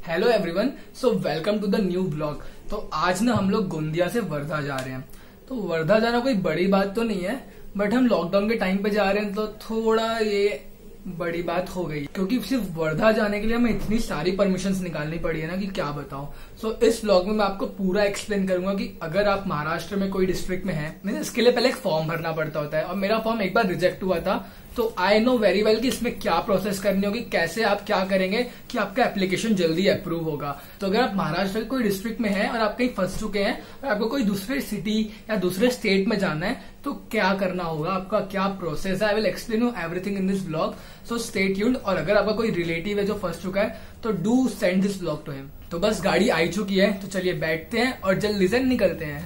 Hello everyone, so welcome to the new blog. तो आज ना हम लोग गोंदिया से वर्धा जा रहे हैं। तो वर्धा जाना कोई बड़ी बात तो नहीं है, बट हम लॉकडाउन के टाइम पे जा रहे हैं तो थोड़ा ये बड़ी बात हो गई, क्योंकि सिर्फ वर्धा जाने के लिए हमें इतनी सारी परमिशंस निकालनी पड़ी है ना कि क्या बताऊं। सो इस व्लॉग में मैं आपको पूरा एक्सप्लेन करूंगा कि अगर आप महाराष्ट्र में कोई डिस्ट्रिक्ट में हैं, मैंने इसके लिए पहले एक फॉर्म भरना पड़ता होता है और मेरा फॉर्म एक बार रिजेक्ट हुआ था। तो आई नो वेरी वेल कि इसमें क्या प्रोसेस करनी होगी, कैसे आप क्या करेंगे कि आपका एप्लीकेशन जल्दी अप्रूव होगा। तो अगर आप महाराष्ट्र के कोई डिस्ट्रिक्ट में हैं और आप कहीं फंस चुके हैं और आपको कोई दूसरे सिटी या दूसरे स्टेट में जाना है तो क्या करना होगा, आपका क्या प्रोसेस है, I will explain you everything in this blog. So stay tuned. और अगर आपका कोई रिलेटिव है जो फंस चुका है तो do send this blog to him. तो बस गाड़ी आई चुकी है, तो चलिए बैठते हैं और जल्दी से निकलते हैं।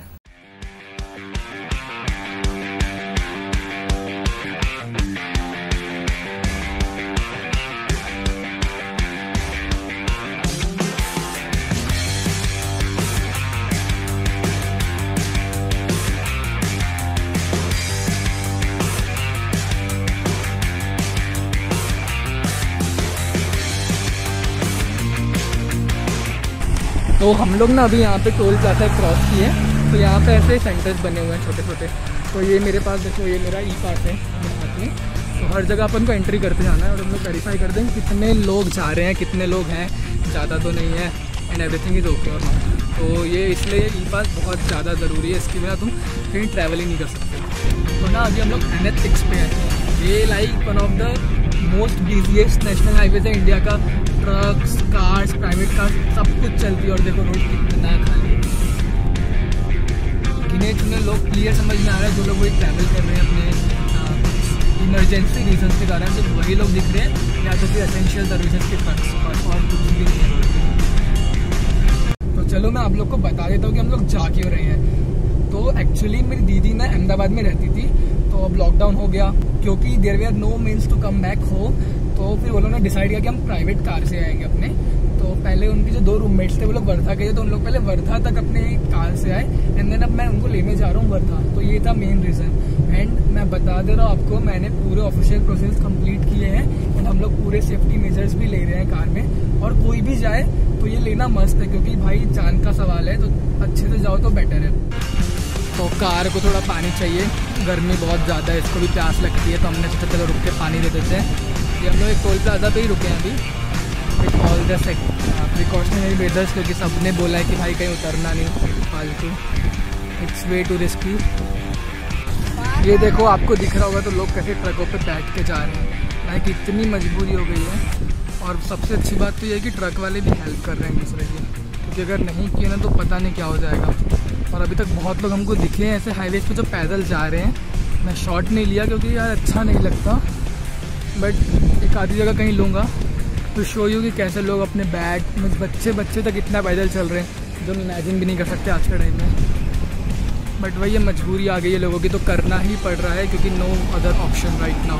तो हम लोग ना अभी यहाँ पे टोल प्लाजा क्रॉस किए, तो यहाँ पे ऐसे सेंटर्स बने हुए हैं छोटे छोटे। तो ये मेरे पास देखो, ये मेरा ई पास है मेरे हाथ में। तो हर जगह अपन को एंट्री करते जाना है और हम लोग वेरीफाई कर देंगे कितने लोग जा रहे हैं, कितने लोग हैं, ज़्यादा तो नहीं है, एंड एवरीथिंग इज ओके और नॉट। तो ये इसलिए ई पास बहुत ज़्यादा ज़रूरी है, इसके बिना तुम कहीं ट्रैवल ही नहीं कर सकते। तो ना अभी हम लोग NH6 पे हैं। ये like one of the most busiest national highways है इंडिया का। ट्रक्स, कार्स, प्राइवेट कार्स सब कुछ चलती है और देखो रोड कितना खाली है। गिने चुने लोग क्लियर समझ में आ रहा है, जो लोग वही ट्रैवल कर रहे हैं अपने इमरजेंसी रीजन के कारण, सिर्फ वही लोग दिख रहे हैं, या तो फिर एसेंशियल सर्विसेज के ट्रक्स पर, और कुछ भी नहीं है। तो चलो मैं आप लोग को बता देता हूँ कि हम लोग जा क्यों रहे हैं। तो एक्चुअली मेरी दीदी ना अहमदाबाद में रहती थी, तो अब लॉकडाउन हो गया, क्योंकि there way are no means to come back home. तो फिर वो लोगों ने डिसाइड किया कि हम प्राइवेट कार से आएंगे अपने। तो पहले उनके जो 2 रूममेट्स थे वो लोग वर्धा के थे, तो उन लोग पहले वर्धा तक अपने कार से आए, एंड देन अब मैं उनको लेने जा रहा हूँ वर्धा। तो ये था मेन रीज़न। एंड मैं बता दे रहा हूँ आपको, मैंने पूरे ऑफिशियल प्रोसेस कंप्लीट किए हैं एंड हम लोग पूरे सेफ्टी मेजर्स भी ले रहे हैं कार में। और कोई भी जाए तो ये लेना मस्त है, क्योंकि भाई जान का सवाल है, तो अच्छे से जाओ तो बेटर है। तो कार को थोड़ा पानी चाहिए, गर्मी बहुत ज़्यादा है, इसको भी प्यास लगती है, तो हमने सोचा चलो रुक के पानी दे देते हैं। ये हम लोग एक टोल प्लाजा पे ही रुके हैं अभी, with all the precautionary measures, क्योंकि सबने बोला है कि भाई कहीं उतरना नहीं फालतू, इट्स वे टू रिस्की। ये देखो आपको दिख रहा होगा तो लोग कैसे ट्रकों पे बैठ के जा रहे हैं, लाइक इतनी मजबूरी हो गई है। और सबसे अच्छी बात तो ये है कि ट्रक वाले भी हेल्प कर रहे हैं दूसरे की, क्योंकि अगर नहीं किए ना तो पता नहीं क्या हो जाएगा। और अभी तक बहुत लोग हमको दिखे हैं ऐसे हाईवे पे जो पैदल जा रहे हैं। मैं शॉट नहीं लिया क्योंकि यार अच्छा नहीं लगता, बट एक आधी जगह कहीं लूँगा तो शो यू कि कैसे लोग अपने बैग में बच्चे तक इतना पैदल चल रहे हैं, जो हम इमेजिन भी नहीं कर सकते आज के टाइम में। बट वही ये मजबूरी आ गई है लोगों की, तो करना ही पड़ रहा है, क्योंकि no other option right now.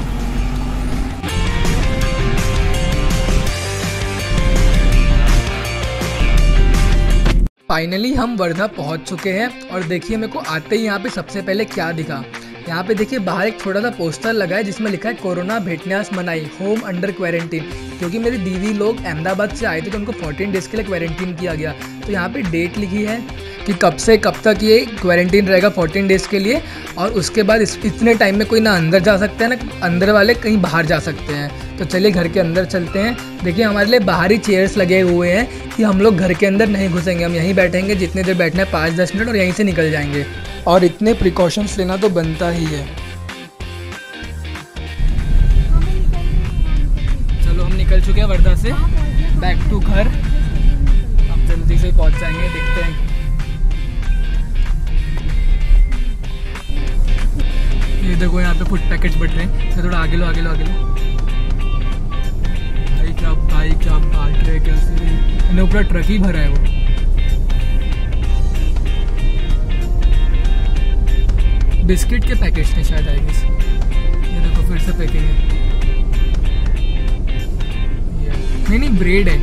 Finally हम वर्धा पहुंच चुके हैं और देखिए मेरे को आते ही यहाँ पे सबसे पहले क्या दिखा। यहाँ पे देखिए बाहर एक छोटा सा पोस्टर लगा है जिसमें लिखा है कोरोना भेटन्यास मनाई, होम अंडर क्वारंटीन। क्योंकि मेरी दीदी लोग अहमदाबाद से आए थे तो उनको 14 डेज़ के लिए क्वारंटीन किया गया। तो यहाँ पे डेट लिखी है कि कब से कब तक ये क्वारंटीन रहेगा 14 डेज़ के लिए, और उसके बाद इतने टाइम में कोई ना अंदर जा सकता है ना अंदर वाले कहीं बाहर जा सकते हैं। तो चलिए घर के अंदर चलते हैं। देखिए हमारे लिए बाहर ही चेयर्स लगे हुए हैं कि हम लोग घर के अंदर नहीं घुसेंगे, हम यहीं बैठेंगे जितने देर बैठना है 5-10 मिनट, और यहीं से निकल जाएंगे। और इतने प्रिकॉशंस लेना तो बनता ही है। चलो हम निकल चुके हैं वर्धा से, बैक टू घर। अब जल्दी से पहुंच जाएंगे, देखते हैं। ये देखो यहाँ पे फूड पैकेट्स बट रहे हैं, तो थोड़ा आगे लो आगे लो आगे लो। भाई क्या बांट रहे, कैसे इन्हें ऊपर ट्रक ही भरा है वो। बिस्किट के पैकेट्स हैं शायद आएगी। ये देखो फिर से पैकिंग है, नहीं ब्रेड है।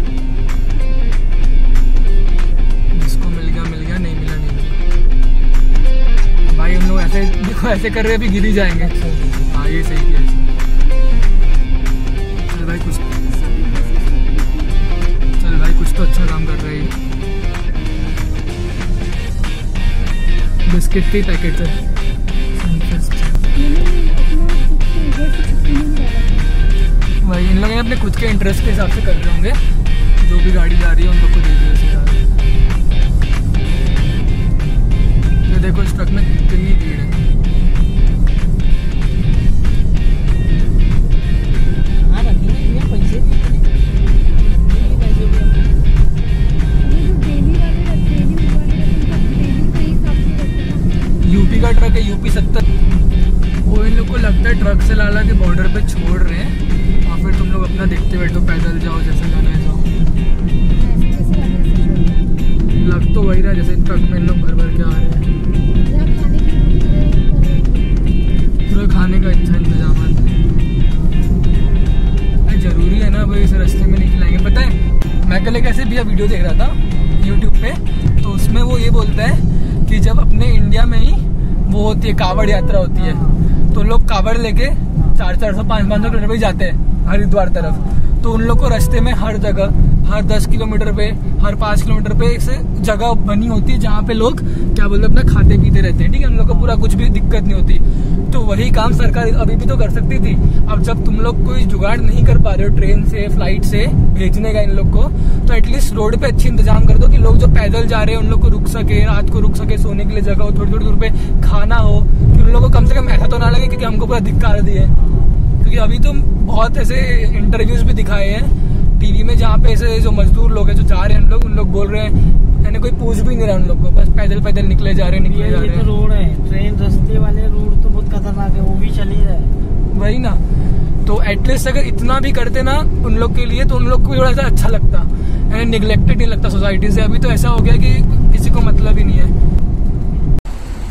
जिसको मिल गया, नहीं मिला नहीं मिला। भाई हम लोग ऐसे देखो ऐसे कर रहे हैं, अभी गिर ही जाएंगे। हाँ ये सही किया। चल भाई कुछ तो अच्छा काम बिस्किट के पैकेट है। भाई इन लोगों ने अपने खुद के इंटरेस्ट के हिसाब से कर रहे होंगे, जो भी गाड़ी जा रही है उन लोग को दे दिए उसी गाड़ी। ये देखो इस ट्रक में कितनी भीड़ है। यूपी का ट्रक है, यूपी 70। वो इन लोग को लगता है ट्रक से ला के बॉर्डर पे छोड़ रहे हैं और फिर तुम लोग अपना देखते बैठो, पैदल जाओ जैसे जाना है जाओ। लग तो वही रहा जैसे ट्रक में इन लोग भर भर के आ रहे हैं। पूरा खाने का अच्छा इंतजाम है। जरूरी है ना भाई, इस रास्ते में निकलेंगे। पता है मैं कल एक ऐसे भैया वीडियो देख रहा था यूट्यूब पे, तो उसमें वो ये बोलता है कि जब अपने इंडिया में ही वो होती है कावड़ यात्रा होती है, तो लोग कावड़ लेके 400-500 किलोमीटर पे जाते हैं हरिद्वार तरफ। तो उन लोग को रास्ते में हर जगह, हर 10 किलोमीटर पे, हर 5 किलोमीटर पे एक जगह बनी होती है जहाँ पे लोग क्या बोलते हैं अपना खाते पीते रहते हैं। ठीक है, उन लोग को पूरा कुछ भी दिक्कत नहीं होती। तो वही काम सरकार अभी भी तो कर सकती थी। अब जब तुम लोग कोई जुगाड़ नहीं कर पा रहे हो ट्रेन से, फ्लाइट से भेजने का इन लोग को, तो एटलीस्ट रोड पे अच्छी इंतजाम कर दो कि लोग जो पैदल जा रहे हैं उन लोग को रुक सके, रात को रुक सके, सोने के लिए जगह हो, थोड़ी थोड़ी दूर पे खाना हो, कि उन लोग को कम से कम ऐसा तो ना लगे क्योंकि हमको पूरा धिक्कार दिए। क्योंकि अभी तो बहुत ऐसे इंटरव्यूज भी दिखाए हैं टीवी में जहाँ पे ऐसे जो मजदूर लोग हैं जो जा रहे हैं उन लोग बोल रहे हैं यानी कोई पूछ भी नहीं रहा उन लोग को, बस पैदल पैदल निकले जा रहे हैं। ये तो रोड है, ट्रेन रास्ते वाले रोड तो बहुत खतरनाक है, वो भी चल ही रहा है। वही ना, तो एटलीस्ट अगर इतना भी करते ना उन लोग के लिए तो उन लोग को थोड़ा सा अच्छा लगता, यानी निगलेक्टेड नहीं लगता सोसाइटी से। अभी तो ऐसा हो गया कि किसी को मतलब ही नहीं है।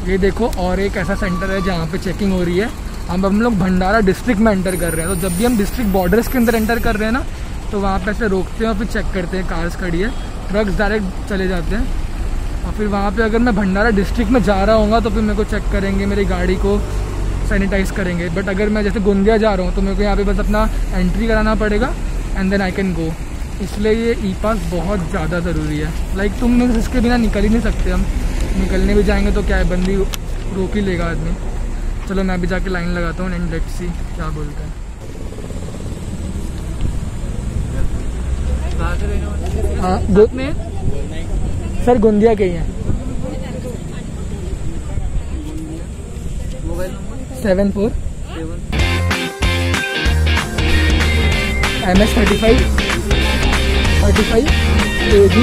ये देखो और एक ऐसा सेंटर है जहाँ पे चेकिंग हो रही है। अब हम लोग भंडारा डिस्ट्रिक्ट में एंटर कर रहे हैं, तो जब भी हम डिस्ट्रिक्ट बॉर्डर्स के अंदर एंटर कर रहे हैं ना, तो वहाँ पे ऐसे रोकते हैं और फिर चेक करते हैं, कार्स खड़ी है, ट्रक्स डायरेक्ट चले जाते हैं। और फिर वहाँ पे अगर मैं भंडारा डिस्ट्रिक्ट में जा रहा हूँ तो फिर मेरे को चेक करेंगे, मेरी गाड़ी को सैनिटाइज करेंगे। बट अगर मैं जैसे गोंदिया जा रहा हूँ तो मेरे को यहाँ पे बस अपना एंट्री कराना पड़ेगा and then I can go. इसलिए ये ई पास बहुत ज़्यादा ज़रूरी है। लाइक तुम इसके बिना निकल ही नहीं सकते। हम निकलने भी जाएंगे तो क्या है, बंदी रोक ही लेगा आदमी। चलो मैं भी जाके लाइन लगाता हूँ एंड लेट्स सी क्या बोलते हैं। हाँ सर गोंदिया के ही हैं। 74 MS 35 AG।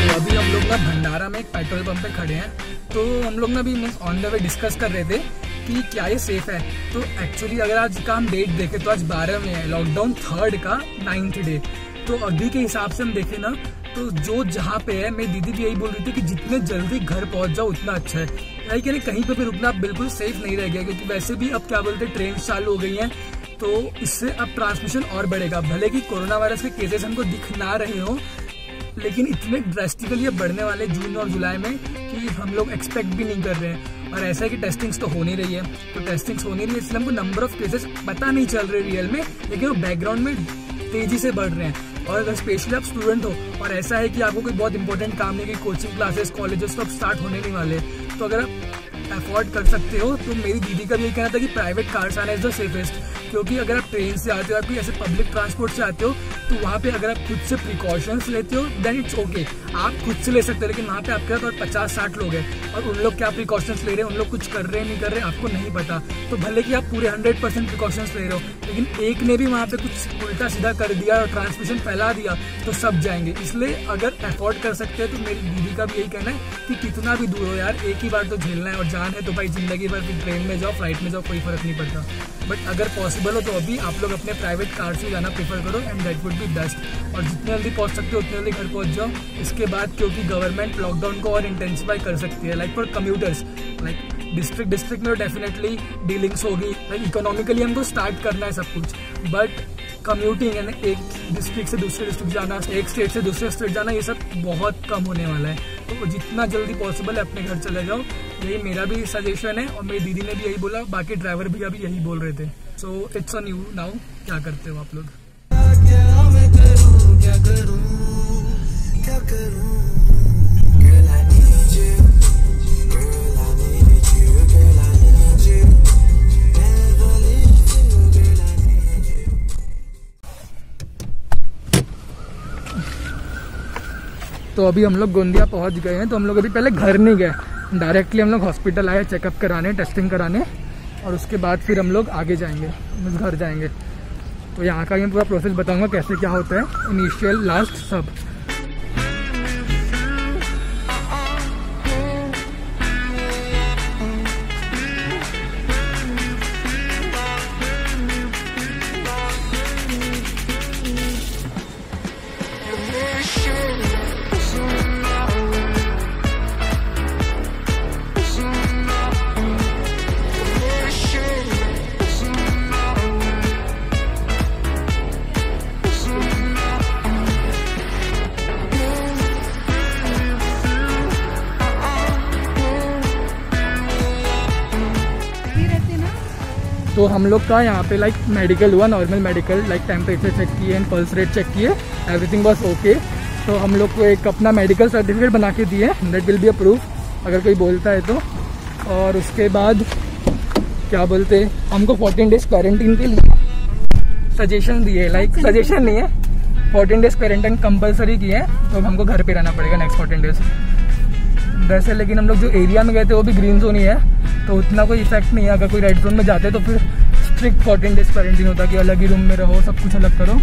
अभी हम लोग ना भंडारा में एक पेट्रोल पंप पे खड़े हैं, तो हम लोग ना भी ऑन द वे डिस्कस कर रहे थे कि क्या ये सेफ है। तो एक्चुअली अगर आज का हम डेट देखें तो आज 12 में है, लॉकडाउन 3rd का 9th डे। तो अभी के हिसाब से हम देखें ना तो जो जहाँ पे है, मेरी दीदी भी यही बोल रही थी कि जितने जल्दी घर पहुंच जाओ उतना अच्छा है। यानी कहीं पे भी रुकना बिल्कुल सेफ नहीं रह गया, क्योंकि वैसे भी अब क्या बोलते हैं ट्रेन चालू हो गई हैं, तो इससे अब ट्रांसमिशन और बढ़ेगा। भले कि कोरोना वायरस के केसेस हमको दिख ना रहे हो, लेकिन इतने ड्रास्टिकली अब बढ़ने वाले जून और जुलाई में कि हम लोग एक्सपेक्ट भी नहीं कर रहे हैं। और ऐसा है कि टेस्टिंग्स तो हो नहीं रही है, तो टेस्टिंग्स हो नहीं रही है इसलिए हमको नंबर ऑफ केसेस पता नहीं चल रहे रियल में, लेकिन वो बैकग्राउंड में तेजी से बढ़ रहे हैं। और अगर स्पेशली आप स्टूडेंट हो और ऐसा है कि आपको कोई बहुत इंपॉर्टेंट काम नहीं, कि कोचिंग क्लासेस कॉलेजेस तो अब स्टार्ट होने नहीं वाले, तो अगर आप अफोर्ड कर सकते हो तो मेरी दीदी का भी यही कहना था कि प्राइवेट कार्स आना इज द सेफेस्ट। क्योंकि अगर आप ट्रेन से आते हो, आप कोई ऐसे पब्लिक ट्रांसपोर्ट से आते हो, तो वहाँ पे अगर आप खुद से प्रिकॉशंस लेते हो देन इट्स ओके, आप खुद से ले सकते हो। लेकिन वहाँ पे आपके साथ और 50-60 लोग हैं और उन लोग क्या प्रिकॉशंस ले रहे हैं, उन लोग कुछ कर रहे हैं नहीं कर रहे आपको नहीं पता। तो भले कि आप पूरे 100% प्रिकॉशंस ले रहे हो, लेकिन एक ने भी वहाँ पे कुछ उल्टा सीधा कर दिया और ट्रांसमिशन फैला दिया तो सब जाएंगे। इसलिए अगर अफोर्ड कर सकते हैं तो मेरी दीदी का भी यही कहना है कि कितना भी दूर हो यार, एक ही बार तो झेलना है, और जान है तो भाई जिंदगी भर फिर ट्रेन में जाओ, फ्लाइट में जाओ, कोई फर्क नहीं पड़ता। बट अगर पॉसिबल हो तो अभी आप लोग अपने प्राइवेट कार से जाना प्रेफर करो and that would be best. और जितने जल्दी पहुंच सकते हो उतने जल्दी घर पहुंच जाओ। इसके बाद क्योंकि गवर्नमेंट लॉकडाउन को और इंटेंसिफाई कर सकती है, like for commuters, like district में डेफिनेटली डीलिंग्स होगी, लाइक इकोनॉमिकली हमको स्टार्ट करना है सब कुछ, बट कम्यूटिंग यानी एक डिस्ट्रिक्ट से दूसरे डिस्ट्रिक्ट जाना, एक स्टेट से दूसरे स्टेट जाना, ये सब बहुत कम होने वाला है। तो जितना जल्दी पॉसिबल है अपने घर चले जाओ यही मेरा भी सजेशन है और मेरी दीदी ने भी यही बोला, बाकी ड्राइवर भी अभी यही बोल रहे थे। So it's on you now, क्या करते हो आप लोग। तो अभी हम लोग गोंदिया पहुंच गए हैं। तो हम लोग अभी पहले घर नहीं गए, डायरेक्टली हम लोग हॉस्पिटल आए चेकअप कराने, टेस्टिंग कराने, और उसके बाद फिर हम लोग आगे जाएंगे, घर जाएंगे। तो यहाँ का मैं पूरा प्रोसेस बताऊंगा कैसे क्या होता है, इनिशियल लास्ट सब। तो हम लोग का यहाँ पे लाइक मेडिकल हुआ, normal medical, like temperature check किए एंड पल्स रेट चेक किए, एवरीथिंग वाज ओके। तो हम लोग को एक अपना मेडिकल सर्टिफिकेट बना के दिए, that will be a proof अगर कोई बोलता है तो। और उसके बाद क्या बोलते हैं, हमको 14 डेज क्वारंटीन के लिए सजेशन दिए, लाइक सजेशन नहीं है, 14 डेज क्वारंटाइन कंपलसरी किए हैं। तो हमको घर पे रहना पड़ेगा नेक्स्ट 14 डेज वैसे। लेकिन हम लोग जो एरिया में गए थे वो भी ग्रीन जोन ही है, तो उतना कोई इफेक्ट नहीं है। अगर कोई रेड जोन में जाते तो फिर स्ट्रिक्ट 14 डेज क्वारंटीन होता कि अलग ही रूम में रहो, सब कुछ अलग करो।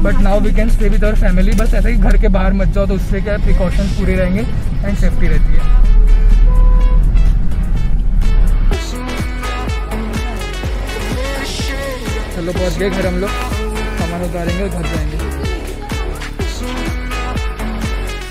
But now we can stay with our family. बस ऐसा ही घर के बाहर मत जाओ, तो उससे क्या है, प्रिकॉशंस पूरे रहेंगे एंड सेफ्टी रहती है। चलो पहुंच गए घर हम लोग, सामान उतारेंगे और घर जाएंगे।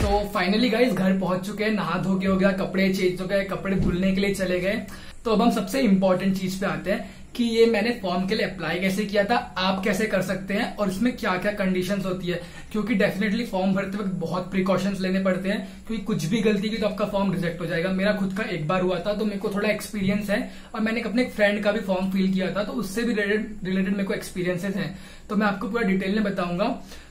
तो फाइनली गाइस घर पहुंच चुके हैं, नहा धो के हो गया, कपड़े चेंज हो गए, कपड़े धुलने के लिए चले गए। तो अब हम सबसे इम्पोर्टेंट चीज पे आते हैं कि ये मैंने फॉर्म के लिए अप्लाई कैसे किया था, आप कैसे कर सकते हैं और इसमें क्या क्या कंडीशंस होती है। क्योंकि डेफिनेटली फॉर्म भरते वक्त बहुत प्रिकॉशंस लेने पड़ते हैं, क्योंकि कुछ भी गलती की तो आपका फॉर्म रिजेक्ट हो जाएगा। मेरा खुद का एक बार हुआ था, तो मेरे को थोड़ा एक्सपीरियंस है, और मैंने अपने फ्रेंड का भी फॉर्म फिल किया था, तो उससे भी रिलेटेड मेरे को एक्सपीरियंसेस हैं। तो मैं आपको पूरा डिटेल में बताऊंगा।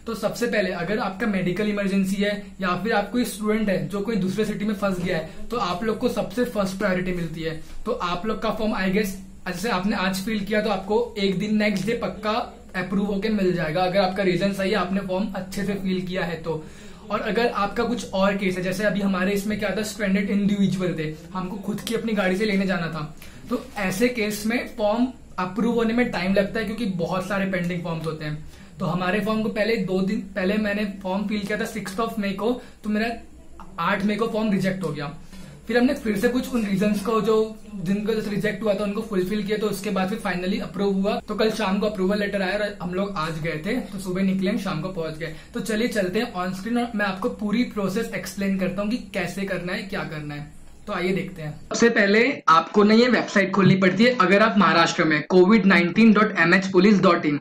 तो सबसे पहले अगर आपका मेडिकल इमरजेंसी है या फिर आप कोई स्टूडेंट है जो कोई दूसरे सिटी में फंस गया है, तो आप लोग को सबसे फर्स्ट प्रायोरिटी मिलती है। तो आप लोग का फॉर्म आई गेस जैसे आपने आज फिल किया तो आपको एक दिन नेक्स्ट डे पक्का अप्रूव होके मिल जाएगा, अगर आपका रीजन सही है, आपने फॉर्म अच्छे से फिल किया है तो। और अगर आपका कुछ और केस है, जैसे अभी हमारे इसमें क्या था, स्ट्रैंडेड इंडिविजुअल थे, हमको खुद की अपनी गाड़ी से लेने जाना था, तो ऐसे केस में फॉर्म अप्रूव होने में टाइम लगता है, क्योंकि बहुत सारे पेंडिंग फॉर्म्स होते हैं। तो हमारे फॉर्म को पहले 2 दिन पहले मैंने फॉर्म फिल किया था 6 मई को, तो मेरा 8 मई को फॉर्म रिजेक्ट हो गया। फिर हमने फिर से कुछ उन रीजंस को जो जिनको जैसे रिजेक्ट हुआ था उनको फुलफिल किया, तो उसके बाद फिर फाइनली अप्रूव हुआ। तो कल शाम को अप्रूवल लेटर आया और हम लोग आज गए थे, तो सुबह निकले हम शाम को पहुंच गए। तो चलिए चलते हैं ऑन स्क्रीन और मैं आपको पूरी प्रोसेस एक्सप्लेन करता हूँ कि कैसे करना है, क्या करना है। तो आइए देखते हैं। सबसे पहले आपको ना ये वेबसाइट खोलनी पड़ती है अगर आप महाराष्ट्र में, covid19.mhpolice.in।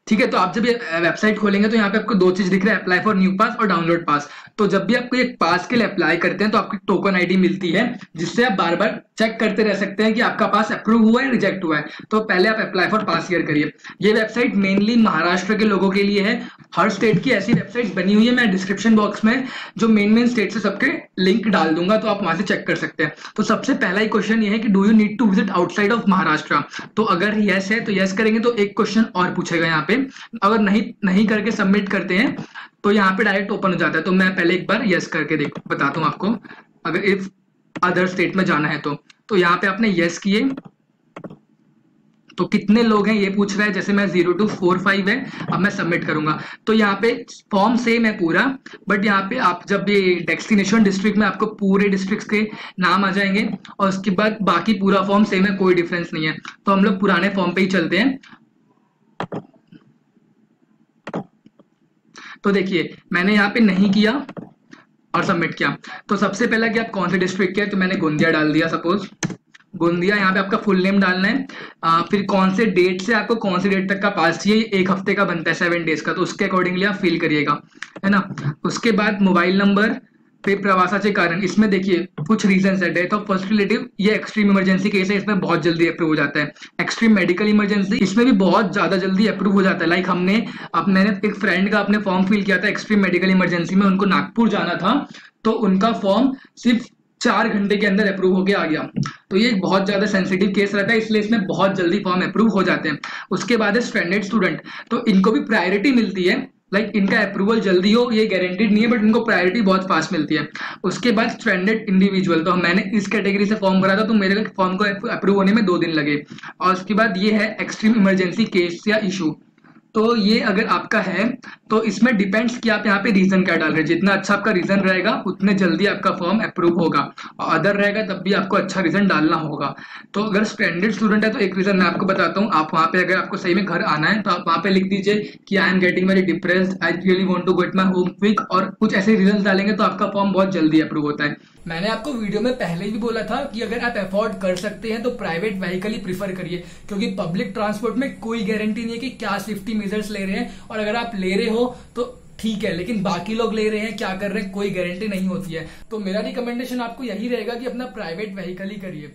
ठीक है, तो आप जब ये वेबसाइट खोलेंगे तो यहाँ पे आपको 2 चीज दिख रहा है, अप्लाई फॉर न्यू पास और डाउनलोड पास। तो जब भी आपको एक पास के लिए अप्लाई करते हैं तो आपको टोकन आईडी मिलती है, जिससे आप बार बार चेक करते रह सकते हैं कि आपका पास अप्रूव हुआ है, रिजेक्ट हुआ है। तो पहले आप अप्लाई फॉर पास ईयर करिए। ये वेबसाइट मेनली महाराष्ट्र के लोगों के लिए है, हर स्टेट की ऐसी वेबसाइट बनी हुई है। मैं डिस्क्रिप्शन बॉक्स में जो मेन स्टेट से सबके लिंक डाल दूंगा, तो आप वहां से चेक कर सकते हैं। तो सबसे पहला ही क्वेश्चन ये है कि do you need to visit outside of Maharashtra. तो अगर यस है तो यस करेंगे, तो एक क्वेश्चन और पूछेगा यहाँ पे। अगर नहीं करके सबमिट करते हैं तो यहाँ पे डायरेक्ट ओपन हो जाता है। तो मैं पहले एक बार यस करके बताता हूँ आपको, अगर इफ अदर स्टेट में जाना है तो यहाँ पे आपने यस किए। तो कितने लोग हैं ये पूछ रहा है, जैसे मैं 0 to 45 है, अब मैं सबमिट करूंगा। तो यहाँ पे फॉर्म सेम है पूरा, बट यहाँ पे आप जब ये डेस्टिनेशन डिस्ट्रिक्ट में आपको पूरे डिस्ट्रिक्ट्स के नाम आ जाएंगे, और उसके बाद बाकी पूरा फॉर्म सेम है, कोई डिफरेंस नहीं है। तो हम लोग पुराने फॉर्म पे ही चलते हैं। तो देखिए मैंने यहाँ पे नहीं किया और सबमिट किया। तो सबसे पहला कि आप कौन से डिस्ट्रिक्ट के, तो मैंने गोंदिया डाल दिया, सपोज गोंदिया। यहाँ पे आपका फुल नेम डालना है। फिर कौन से डेट से आपको कौन सी डेट तक का पास चाहिए, 1 हफ्ते का बनता है 7 डेज का, तो उसके अकॉर्डिंगली आप फिल करिएगा, है ना। उसके बाद मोबाइल नंबर, फिर प्रवासाचे कारण, इसमें देखिए कुछ रीजंस है। डेथ ऑफ फर्स्ट रिलेटिव, ये एक्सट्रीम इमरजेंसी केस है, इसमें बहुत जल्दी अप्रूव हो जाता है। एक्सट्रीम मेडिकल इमरजेंसी, इसमें भी बहुत ज्यादा जल्दी अप्रूव हो जाता है। लाइक मैंने एक फ्रेंड का अपने फॉर्म फिल किया था एक्सट्रीम मेडिकल इमरजेंसी में, उनको नागपुर जाना था, तो उनका फॉर्म सिर्फ 4 घंटे के अंदर अप्रूव होके आ गया। तो ये एक बहुत ज्यादा सेंसिटिव केस रहता है, इसलिए इसमें बहुत जल्दी फॉर्म अप्रूव हो जाते हैं। उसके बाद है स्ट्रैंडेड स्टूडेंट, तो इनको भी प्रायोरिटी मिलती है। लाइक इनका अप्रूवल जल्दी हो ये गारंटीड नहीं है, बट इनको प्रायोरिटी बहुत फास्ट मिलती है। उसके बाद स्ट्रैंडेड इंडिविजुअल, तो मैंने इस कैटेगरी से फॉर्म भरा था, तो मेरे फॉर्म को अप्रूव होने में 2 दिन लगे। और उसके बाद ये है एक्सट्रीम इमरजेंसी केस या इशू, तो ये अगर आपका है तो इसमें डिपेंड्स कि आप यहाँ पे रीजन क्या डाल रहे हैं। जितना अच्छा आपका रीजन रहेगा उतने जल्दी आपका फॉर्म अप्रूव होगा, और अदर रहेगा तब भी आपको अच्छा रीजन डालना होगा। तो अगर स्टैंडर्ड स्टूडेंट है तो एक रीजन मैं आपको बताता हूँ, आप वहाँ पे अगर आपको सही में घर आना है तो आप वहाँ पे लिख दीजिए कि I am getting very depressed, I really want to get my home quick, और कुछ ऐसे रीजन डालेंगे तो आपका फॉर्म बहुत जल्दी अप्रूव होता है। मैंने आपको वीडियो में पहले भी बोला था कि अगर आप अफोर्ड कर सकते हैं तो प्राइवेट व्हीकल ही प्रीफर करिए, क्योंकि पब्लिक ट्रांसपोर्ट में कोई गारंटी नहीं है कि क्या सेफ्टी मेजर्स ले रहे हैं, और अगर आप ले रहे हो तो ठीक है, लेकिन बाकी लोग ले रहे हैं क्या कर रहे हैं कोई गारंटी नहीं होती है। तो मेरा रिकमेंडेशन आपको यही रहेगा कि अपना प्राइवेट व्हीकल ही करिए।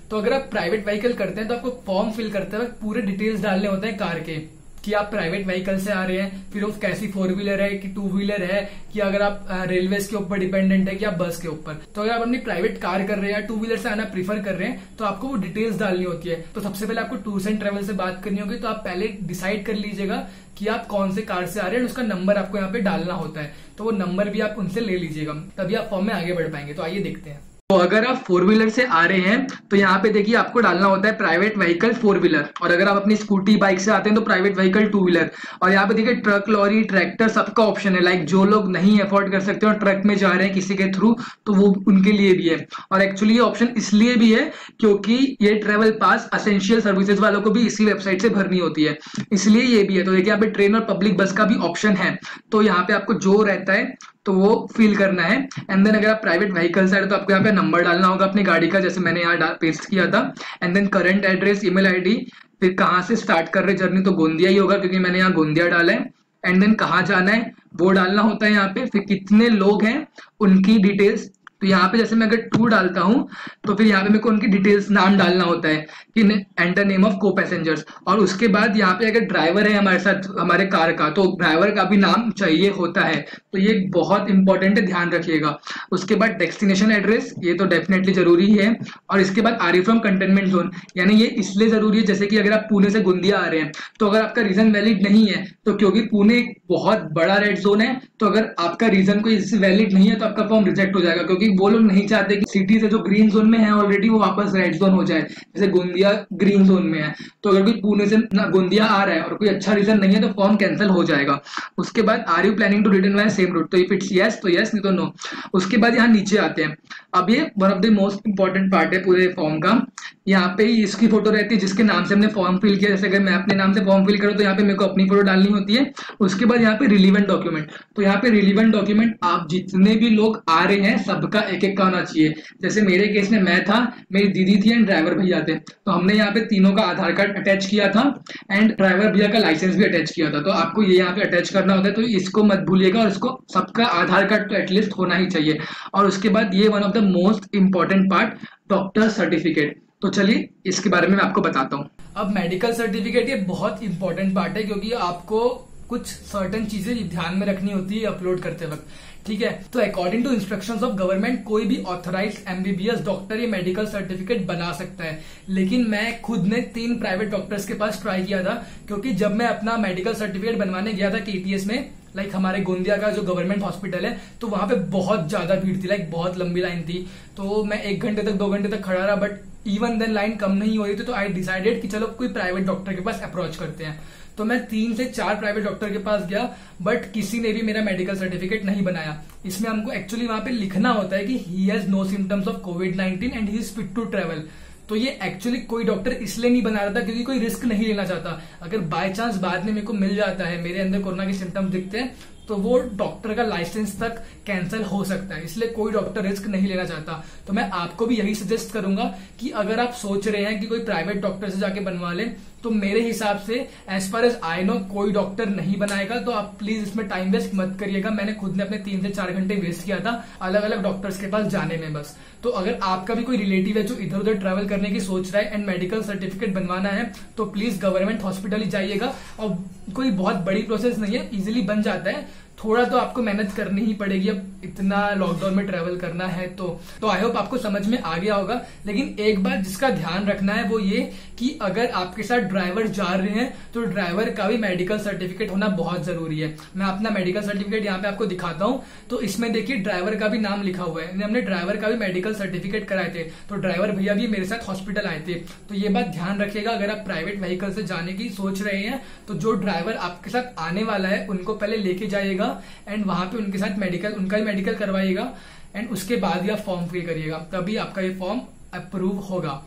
तो अगर आप प्राइवेट व्हीकल करते हैं तो आपको फॉर्म फिल करते वक्त पूरे डिटेल्स डालने होते हैं कार के, कि आप प्राइवेट व्हीकल से आ रहे हैं, फिर वो कैसी 4 व्हीलर है कि 2 व्हीलर है, कि अगर आप रेलवेज के ऊपर डिपेंडेंट है कि आप बस के ऊपर। तो अगर आप अपनी प्राइवेट कार कर रहे हैं या 2 व्हीलर से आना प्रीफर कर रहे हैं तो आपको वो डिटेल्स डालनी होती है। तो सबसे पहले आपको टूर्स एंड ट्रेवल से बात करनी होगी, तो आप पहले डिसाइड कर लीजिएगा कि आप कौन से कार से आ रहे हैं, उसका नंबर आपको यहाँ पे डालना होता है, तो वो नंबर भी आप उनसे ले लीजिएगा, तभी आप फॉर्म में आगे बढ़ पाएंगे। तो आइए देखते हैं। तो अगर आप 4 व्हीलर से आ रहे हैं तो यहाँ पे देखिए आपको डालना होता है प्राइवेट व्हीकल 4 व्हीलर, और अगर आप अपनी स्कूटी बाइक से आते हैं तो प्राइवेट व्हीकल 2 व्हीलर। और यहाँ पे देखिए ट्रक, लॉरी, ट्रैक्टर सबका ऑप्शन है। लाइक जो लोग नहीं अफोर्ड कर सकते और ट्रक में जा रहे हैं किसी के थ्रू, तो वो उनके लिए भी है। और एक्चुअली ये ऑप्शन इसलिए भी है क्योंकि ये ट्रेवल पास असेंशियल सर्विसेज वालों को भी इसी वेबसाइट से भरनी होती है, इसलिए ये भी है। तो देखिए यहाँ पे ट्रेन और पब्लिक बस का भी ऑप्शन है, तो यहाँ पे आपको जो रहता है तो वो फिल करना है। एंड देन अगर आप प्राइवेट व्हीकल से आ रहे तो आपको यहाँ पे नंबर डालना होगा अपनी गाड़ी का, जैसे मैंने यहाँ पेस्ट किया था। And then current address, email ID, फिर कहाँ से स्टार्ट कर रहे जर्नी, तो गोंदिया ही होगा क्योंकि मैंने यहाँ गोंदिया डाला है। एंड देन कहाँ जाना है वो डालना होता है यहाँ पे, फिर कितने लोग हैं उनकी डिटेल्स। तो यहाँ पे जैसे मैं अगर 2 डालता हूँ तो फिर यहाँ पे मेरे को उनकी डिटेल्स नाम डालना होता है कि एंटर नेम ऑफ को पैसेंजर्स। और उसके बाद यहाँ पे अगर ड्राइवर है हमारे साथ हमारे कार का, तो ड्राइवर का भी नाम चाहिए होता है, तो ये बहुत इंपॉर्टेंट है, ध्यान रखिएगा। उसके बाद डेस्टिनेशन एड्रेस, ये तो डेफिनेटली जरूरी है। और इसके बाद are you from containment zone, यानी ये इसलिए जरूरी है जैसे कि अगर आप पुणे से गोंदिया आ रहे हैं तो अगर आपका रीजन वैलिड नहीं है, तो क्योंकि पुणे एक बहुत बड़ा रेड जोन है, तो अगर आपका रीजन कोई वैलिड नहीं है तो आपका फॉर्म रिजेक्ट हो जाएगा, क्योंकि वो लोग नहीं चाहते कि सिटी से जो ग्रीन जोन में है ऑलरेडी वो वापस रेड जोन हो जाए। जैसे गोंदिया ग्रीन जोन में है, तो अगर कोई पुणे से गोंदिया आ रहा है और कोई अच्छा रीजन नहीं है तो फॉर्म कैंसिल हो जाएगा। उसके बाद are you planning to return by same route, तो इफ इट्स यस तो यस, नहीं तो नो। उसके बाद यहाँ नीचे आते हैं, अब ये one of the most important part है पूरे फॉर्म का। यहाँ पे इसकी फोटो रहती है जिसके नाम से हमने फॉर्म फिल किया। जैसे अगर मैं अपने नाम से फॉर्म फिल करूँ तो यहाँ पे मेरे को अपनी फोटो डालनी होती है। उसके बाद यहाँ पे रिलीवेंट डॉक्यूमेंट, तो यहाँ पे रिलीवेंट डॉक्यूमेंट आप जितने भी लोग आ रहे हैं सबका एक एक का होना चाहिए। जैसे मेरे केस में मैं था, मेरी दीदी थी एंड ड्राइवर भैया थे, तो हमने यहाँ पे तीनों का आधार कार्ड अटैच किया था एंड ड्राइवर भैया का लाइसेंस भी अटैच किया था। तो आपको ये यहाँ पे अटैच करना होता है, तो इसको मत भूलिएगा, और इसको सबका आधार कार्ड तो एटलीस्ट होना ही चाहिए। और उसके बाद ये one of the most important part, doctor certificate. तो चलिए इसके बारे में मैं आपको बताता हूँ। अब मेडिकल सर्टिफिकेट ये बहुत इंपॉर्टेंट पार्ट है, क्योंकि आपको कुछ सर्टेन चीजें ध्यान में रखनी होती है अपलोड करते वक्त, ठीक है। तो according to instructions of government कोई भी ऑथराइज्ड एमबीबीएस डॉक्टर ये मेडिकल सर्टिफिकेट बना सकता है, लेकिन मैं खुद ने 3 प्राइवेट डॉक्टर्स के पास ट्राई किया था, क्योंकि जब मैं अपना मेडिकल सर्टिफिकेट बनवाने गया था केटीएस में, लाइक हमारे गोंदिया का जो गवर्नमेंट हॉस्पिटल है, तो वहां पे बहुत ज्यादा भीड़ थी, लाइक बहुत लंबी लाइन थी। तो मैं 1 घंटे तक 2 घंटे तक खड़ा रहा, बट इवन देन लाइन कम नहीं हो रही थी। तो आई डिसाइडेड कि चलो कोई प्राइवेट डॉक्टर के पास अप्रोच करते हैं। तो मैं 3 से 4 प्राइवेट डॉक्टर के पास गया, बट किसी ने भी मेरा मेडिकल सर्टिफिकेट नहीं बनाया। इसमें हमको एक्चुअली वहां पे लिखना होता है कि he has no symptoms of कोविड-19 and he is fit to travel. तो ये एक्चुअली कोई डॉक्टर इसलिए नहीं बना रहा था क्योंकि कोई रिस्क नहीं लेना चाहता। अगर बाय चांस बाद में मेरे को मिल जाता है, मेरे अंदर कोरोना के सिम्टम्स दिखते हैं, तो वो डॉक्टर का लाइसेंस तक कैंसिल हो सकता है, इसलिए कोई डॉक्टर रिस्क नहीं लेना चाहता। तो मैं आपको भी यही सजेस्ट करूंगा कि अगर आप सोच रहे हैं कि कोई प्राइवेट डॉक्टर से जाके बनवा लें, तो मेरे हिसाब से as far as I know कोई डॉक्टर नहीं बनाएगा। तो आप प्लीज इसमें टाइम वेस्ट मत करिएगा। मैंने खुद ने अपने 3 से 4 घंटे वेस्ट किया था अलग अलग डॉक्टर्स के पास जाने में बस। तो अगर आपका भी कोई रिलेटिव है जो इधर उधर ट्रैवल करने की सोच रहा है एंड मेडिकल सर्टिफिकेट बनवाना है, तो प्लीज गवर्नमेंट हॉस्पिटल ही जाइएगा। और कोई बहुत बड़ी प्रोसेस नहीं है, इजिली बन जाता है। थोड़ा तो आपको मेहनत करनी ही पड़ेगी, अब इतना लॉकडाउन में ट्रैवल करना है तो आई होप आपको समझ में आ गया होगा। लेकिन एक बात जिसका ध्यान रखना है वो ये कि अगर आपके साथ ड्राइवर जा रहे हैं तो ड्राइवर का भी मेडिकल सर्टिफिकेट होना बहुत जरूरी है। मैं अपना मेडिकल सर्टिफिकेट यहाँ पे आपको दिखाता हूँ। तो इसमें देखिए ड्राइवर का भी नाम लिखा हुआ है, हमने ड्राइवर का भी मेडिकल सर्टिफिकेट कराए थे। तो ड्राइवर भैया भी मेरे साथ हॉस्पिटल आए थे। तो ये बात ध्यान रखिएगा, अगर आप प्राइवेट व्हीकल से जाने की सोच रहे हैं तो जो ड्राइवर आपके साथ आने वाला है उनको पहले लेके जाइएगा एंड वहां पे उनके साथ उनका ही मेडिकल करवाइएगा एंड उसके बाद ही आप फॉर्म फिल करिएगा, तभी आपका ये फॉर्म अप्रूव होगा।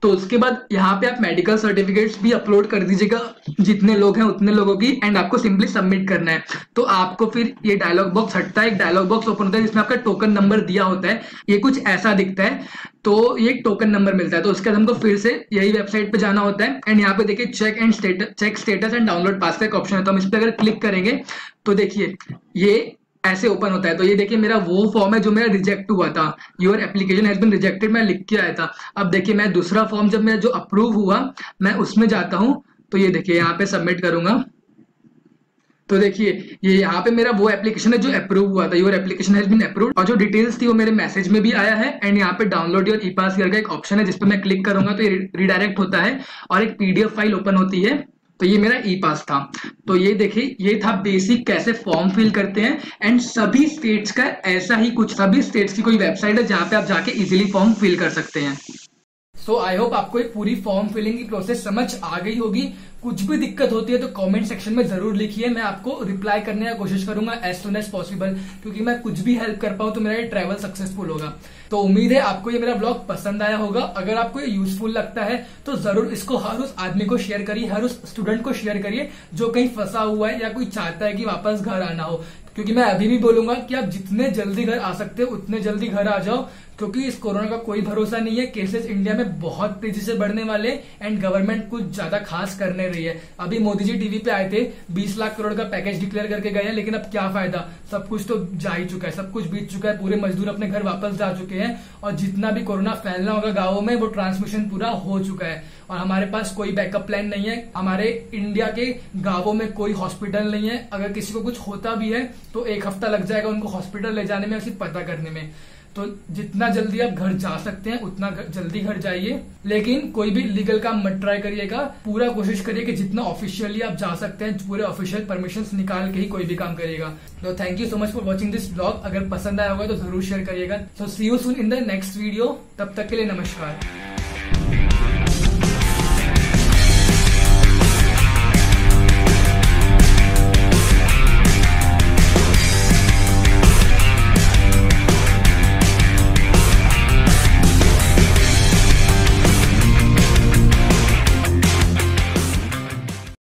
तो उसके बाद यहाँ पे आप मेडिकल सर्टिफिकेट्स भी अपलोड कर दीजिएगा, जितने लोग हैं उतने लोगों की, एंड आपको सिंपली सबमिट करना है। तो आपको फिर ये डायलॉग बॉक्स हटता है, एक डायलॉग बॉक्स ओपन होता है जिसमें आपका टोकन नंबर दिया होता है। ये कुछ ऐसा दिखता है, तो ये टोकन नंबर मिलता है। तो उसके बाद हमको फिर से यही वेबसाइट पे जाना होता है एंड यहाँ पे देखिए चेक स्टेटस एंड डाउनलोड पास का एक ऑप्शन है। तो हम इस पर अगर क्लिक करेंगे तो देखिए ये ऐसे ओपन होता है। तो ये देखिए मेरा वो फॉर्म है जो मेरा रिजेक्ट हुआ था, your application has been rejected, मैं लिख के आया था। अब देखिए मैं दूसरा फॉर्म जब मेरा जो अप्रूव हुआ मैं उसमें जाता हूं, तो ये देखिए यहाँ पे सबमिट करूंगा। तो देखिए ये यहाँ पे मेरा वो एप्लीकेशन है जो अप्रूव हुआ था, your application has been approved, और जो डिटेल्स थी वो मेरे मैसेज में भी आया है। एंड यहाँ पे डाउनलोड योर ई पास का एक ऑप्शन है जिसपे मैं क्लिक करूंगा तो ये रिडायरेक्ट होता है और एक पीडीएफ फाइल ओपन होती है। तो ये मेरा ई पास था। तो ये देखिए ये था बेसिक कैसे फॉर्म फिल करते हैं। एंड सभी स्टेट्स का ऐसा ही कुछ, सभी स्टेट्स की कोई वेबसाइट है जहां पे आप जाके इजीली फॉर्म फिल कर सकते हैं। सो आई होप आपको ये पूरी फॉर्म फिलिंग की प्रोसेस समझ आ गई होगी। कुछ भी दिक्कत होती है तो कमेंट सेक्शन में जरूर लिखिए, मैं आपको रिप्लाई करने की कोशिश करूंगा एज सुन एज पॉसिबल, क्योंकि मैं कुछ भी हेल्प कर पाऊं तो मेरा ये ट्रैवल सक्सेसफुल होगा। तो उम्मीद है आपको ये मेरा ब्लॉग पसंद आया होगा। अगर आपको ये यूजफुल लगता है तो जरूर इसको हर उस आदमी को शेयर करिए, हर उस स्टूडेंट को शेयर करिए जो कहीं फंसा हुआ है या कोई चाहता है कि वापस घर आना हो। क्योंकि मैं अभी भी बोलूंगा कि आप जितने जल्दी घर आ सकते हो उतने जल्दी घर आ जाओ, क्योंकि इस कोरोना का कोई भरोसा नहीं है। केसेस इंडिया में बहुत तेजी से बढ़ने वाले एंड गवर्नमेंट कुछ ज्यादा खास करने रही है। अभी मोदी जी टीवी पे आए थे, 20 लाख करोड़ का पैकेज डिक्लेयर करके गए हैं, लेकिन अब क्या फायदा, सब कुछ तो जा ही चुका है, सब कुछ बीत चुका है, पूरे मजदूर अपने घर वापस जा चुके हैं और जितना भी कोरोना फैलना होगा गाँवों में वो ट्रांसमिशन पूरा हो चुका है और हमारे पास कोई बैकअप प्लान नहीं है। हमारे इंडिया के गाँवों में कोई हॉस्पिटल नहीं है, अगर किसी को कुछ होता भी है तो 1 हफ्ता लग जाएगा उनको हॉस्पिटल ले जाने में, सिर्फ पता करने में। तो जितना जल्दी आप घर जा सकते हैं उतना जल्दी घर जाइए, लेकिन कोई भी लीगल काम मत ट्राई करिएगा। पूरा कोशिश करिए कि जितना ऑफिशियली आप जा सकते हैं पूरे ऑफिशियल परमिशंस निकाल के ही कोई भी काम करिएगा। तो thank you so much for watching this blog. अगर पसंद आया होगा तो जरूर शेयर करिएगा। So see you soon in the next video, तब तक के लिए नमस्कार।